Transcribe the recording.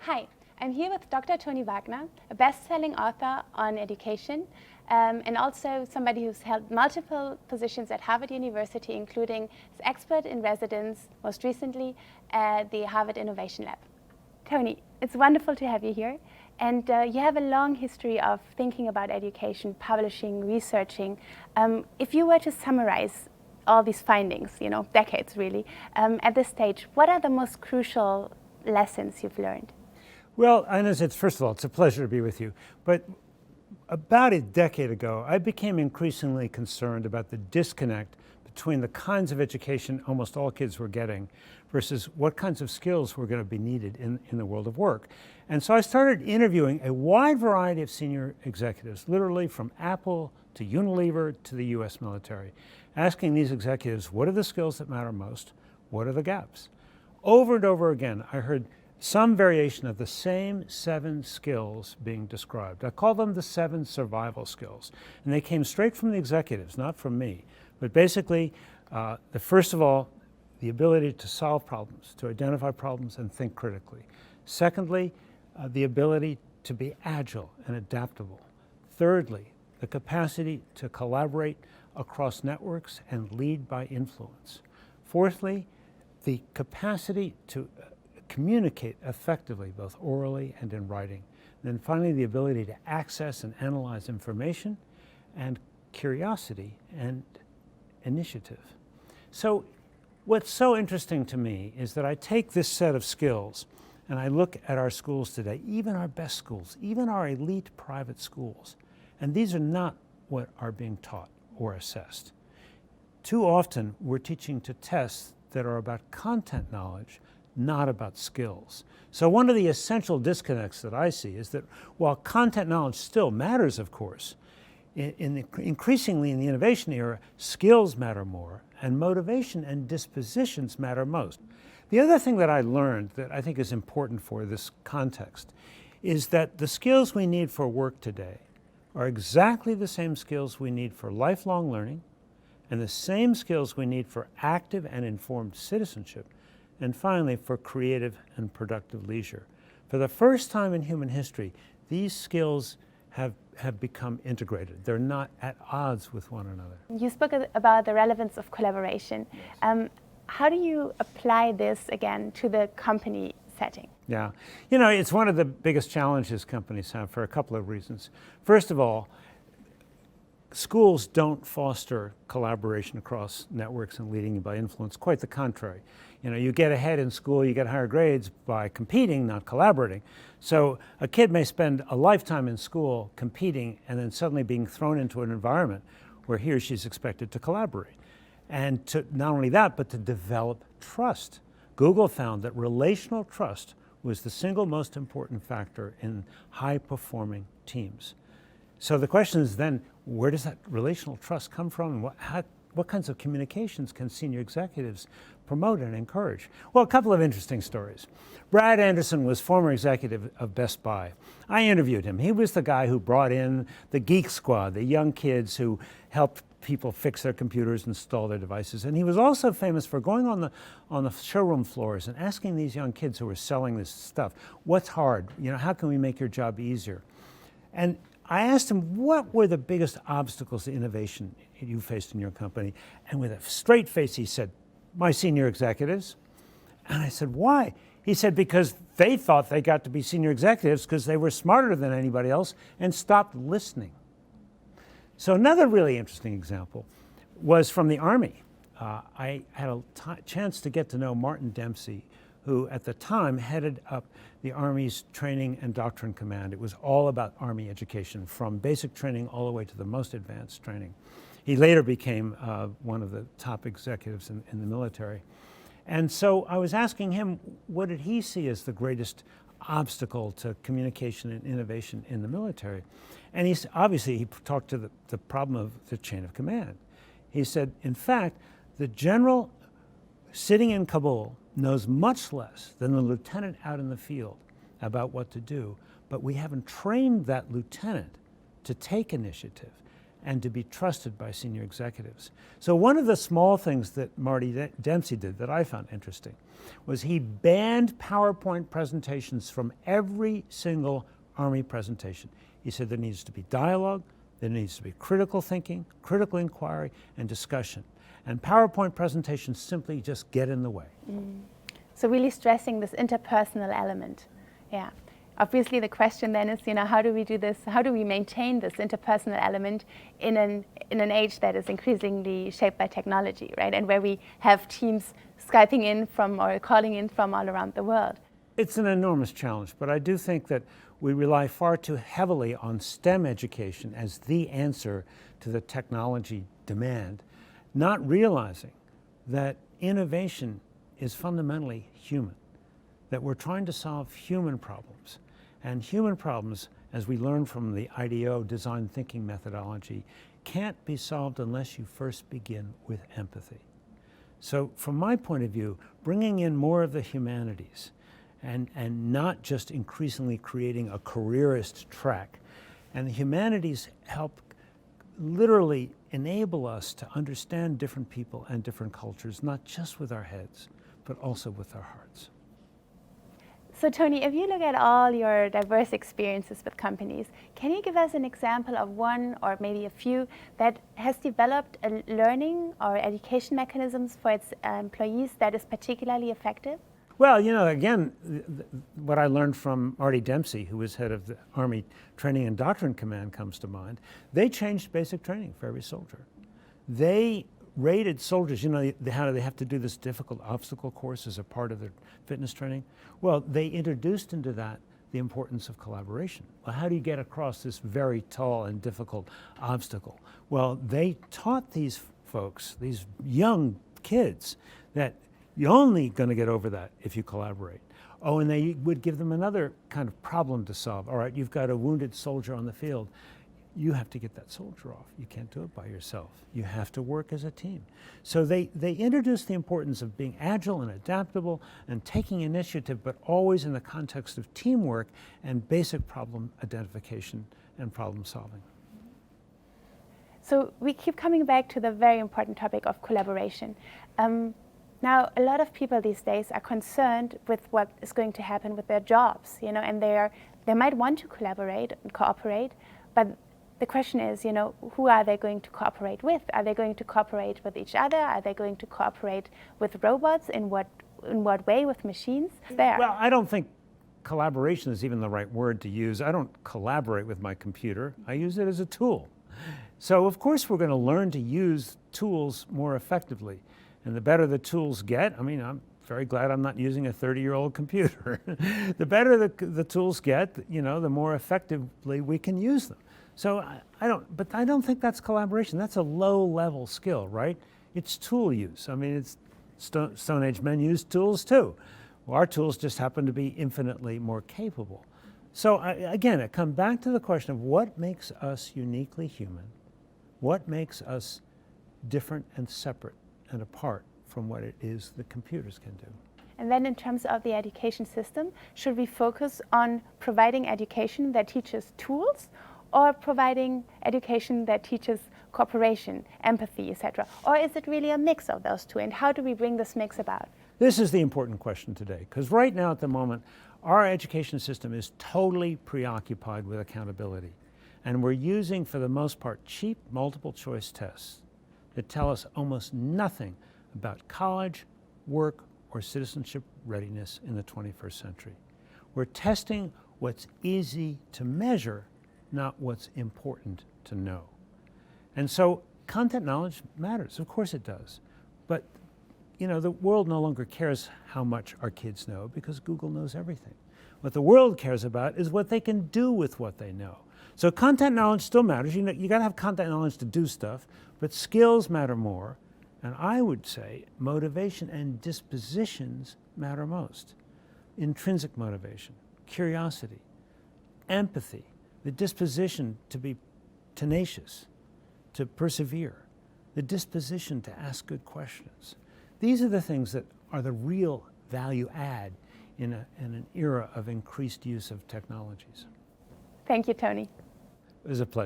Hi, I'm here with Dr. Tony Wagner, a best-selling author on education, and also somebody who's held multiple positions at Harvard University, including as expert in residence, most recently at the Harvard Innovation Lab. Tony, it's wonderful to have you here. And you have a long history of thinking about education, publishing, researching. If you were to summarize all these findings, decades really, at this stage, what are the most crucial lessons you've learned? Well, Ines, first of all, it's a pleasure to be with you. But about a decade ago, I became increasingly concerned about the disconnect between the kinds of education almost all kids were getting versus what kinds of skills were going to be needed in the world of work. And so I started interviewing a wide variety of senior executives, literally from Apple to Unilever to the US military, asking these executives, what are the skills that matter most? What are the gaps? Over and over again, I heard some variation of the same 7 skills being described. I call them the 7 survival skills. And they came straight from the executives, not from me. But basically, first of all, the ability to solve problems, to identify problems and think critically. Secondly, the ability to be agile and adaptable. Thirdly, the capacity to collaborate across networks and lead by influence. Fourthly, the capacity to communicate effectively, both orally and in writing. And then finally, the ability to access and analyze information, and curiosity and initiative. So what's so interesting to me is that I take this set of skills and I look at our schools today, even our best schools, even our elite private schools, and these are not what are being taught or assessed. Too often, we're teaching to tests that are about content knowledge, not about skills. So one of the essential disconnects that I see is that while content knowledge still matters, of course, increasingly in the innovation era, skills matter more, and motivation and dispositions matter most. The other thing that I learned that I think is important for this context is that the skills we need for work today are exactly the same skills we need for lifelong learning and the same skills we need for active and informed citizenship, and finally, for creative and productive leisure. For the first time in human history, these skills have become integrated. They're not at odds with one another. You spoke about the relevance of collaboration. Yes. How do you apply this, again, to the company setting? Yeah. It's one of the biggest challenges companies have for a couple of reasons. First of all, schools don't foster collaboration across networks and leading by influence. Quite the contrary. You get ahead in school, you get higher grades by competing, not collaborating. So a kid may spend a lifetime in school competing and then suddenly being thrown into an environment where he or she's expected to collaborate. And to not only that, but to develop trust. Google found that relational trust was the single most important factor in high-performing teams. So the question is then, where does that relational trust come from? And what kinds of communications can senior executives promote and encourage? Well, a couple of interesting stories. Brad Anderson was former executive of Best Buy. I interviewed him. He was the guy who brought in the Geek Squad, the young kids who helped people fix their computers, install their devices. And he was also famous for going on the showroom floors and asking these young kids who were selling this stuff, what's hard? How can we make your job easier? And I asked him, what were the biggest obstacles to innovation you faced in your company? And with a straight face, he said, my senior executives. And I said, why? He said, because they thought they got to be senior executives because they were smarter than anybody else and stopped listening. So another really interesting example was from the Army. I had a chance to get to know Martin Dempsey, who at the time headed up the Army's Training and Doctrine Command. It was all about Army education, from basic training all the way to the most advanced training. He later became one of the top executives in the military. And so I was asking him, what did he see as the greatest obstacle to communication and innovation in the military? And he talked to the problem of the chain of command. He said, in fact, the general sitting in Kabul knows much less than the lieutenant out in the field about what to do, but we haven't trained that lieutenant to take initiative and to be trusted by senior executives. So one of the small things that Marty Dempsey did that I found interesting was he banned PowerPoint presentations from every single Army presentation. He said there needs to be dialogue, there needs to be critical thinking, critical inquiry, and discussion. And PowerPoint presentations simply just get in the way. So really stressing this interpersonal element. Yeah. Obviously the question then is, how do we do this? How do we maintain this interpersonal element in an age that is increasingly shaped by technology, right? And where we have teams Skyping in from or calling in from all around the world. It's an enormous challenge, but I do think that we rely far too heavily on STEM education as the answer to the technology demand, not realizing that innovation is fundamentally human, that we're trying to solve human problems. And human problems, as we learn from the IDEO design thinking methodology, can't be solved unless you first begin with empathy. So from my point of view, bringing in more of the humanities and not just increasingly creating a careerist track, and the humanities help literally enable us to understand different people and different cultures, not just with our heads, but also with our hearts. So Tony, if you look at all your diverse experiences with companies, can you give us an example of one or maybe a few that has developed a learning or education mechanisms for its employees that is particularly effective? Well, again, what I learned from Marty Dempsey, who was head of the Army Training and Doctrine Command, comes to mind. They changed basic training for every soldier. They rated soldiers, how do they have to do this difficult obstacle course as a part of their fitness training? Well, they introduced into that the importance of collaboration. Well, how do you get across this very tall and difficult obstacle? Well, they taught these folks, these young kids, that you're only going to get over that if you collaborate. Oh, and they would give them another kind of problem to solve. All right, you've got a wounded soldier on the field. You have to get that soldier off. You can't do it by yourself. You have to work as a team. So they introduced the importance of being agile and adaptable and taking initiative, but always in the context of teamwork and basic problem identification and problem solving. So we keep coming back to the very important topic of collaboration. Now, a lot of people these days are concerned with what is going to happen with their jobs, and they might want to collaborate and cooperate, but the question is, who are they going to cooperate with? Are they going to cooperate with each other? Are they going to cooperate with robots? In what way? With machines? Well, I don't think collaboration is even the right word to use. I don't collaborate with my computer. I use it as a tool. So of course we're going to learn to use tools more effectively. And the better the tools get, I'm very glad I'm not using a 30-year-old computer. The better the tools get, the more effectively we can use them. So I don't think that's collaboration. That's a low-level skill, right? It's tool use. It's Stone Age men used tools too. Well, our tools just happen to be infinitely more capable. So again, it comes back to the question of what makes us uniquely human, what makes us different and separate and apart from what it is the computers can do. And then in terms of the education system, should we focus on providing education that teaches tools, or providing education that teaches cooperation, empathy, etc.? Or is it really a mix of those two? And how do we bring this mix about? This is the important question today, because right now at the moment, our education system is totally preoccupied with accountability. And we're using, for the most part, cheap multiple choice tests that tell us almost nothing about college, work, or citizenship readiness in the 21st century. We're testing what's easy to measure, not what's important to know. And so content knowledge matters, of course it does. But the world no longer cares how much our kids know because Google knows everything. What the world cares about is what they can do with what they know. So content knowledge still matters. You got to have content knowledge to do stuff, but skills matter more. And I would say motivation and dispositions matter most. Intrinsic motivation, curiosity, empathy, the disposition to be tenacious, to persevere, the disposition to ask good questions. These are the things that are the real value add in an era of increased use of technologies. Thank you, Tony. It was a pleasure.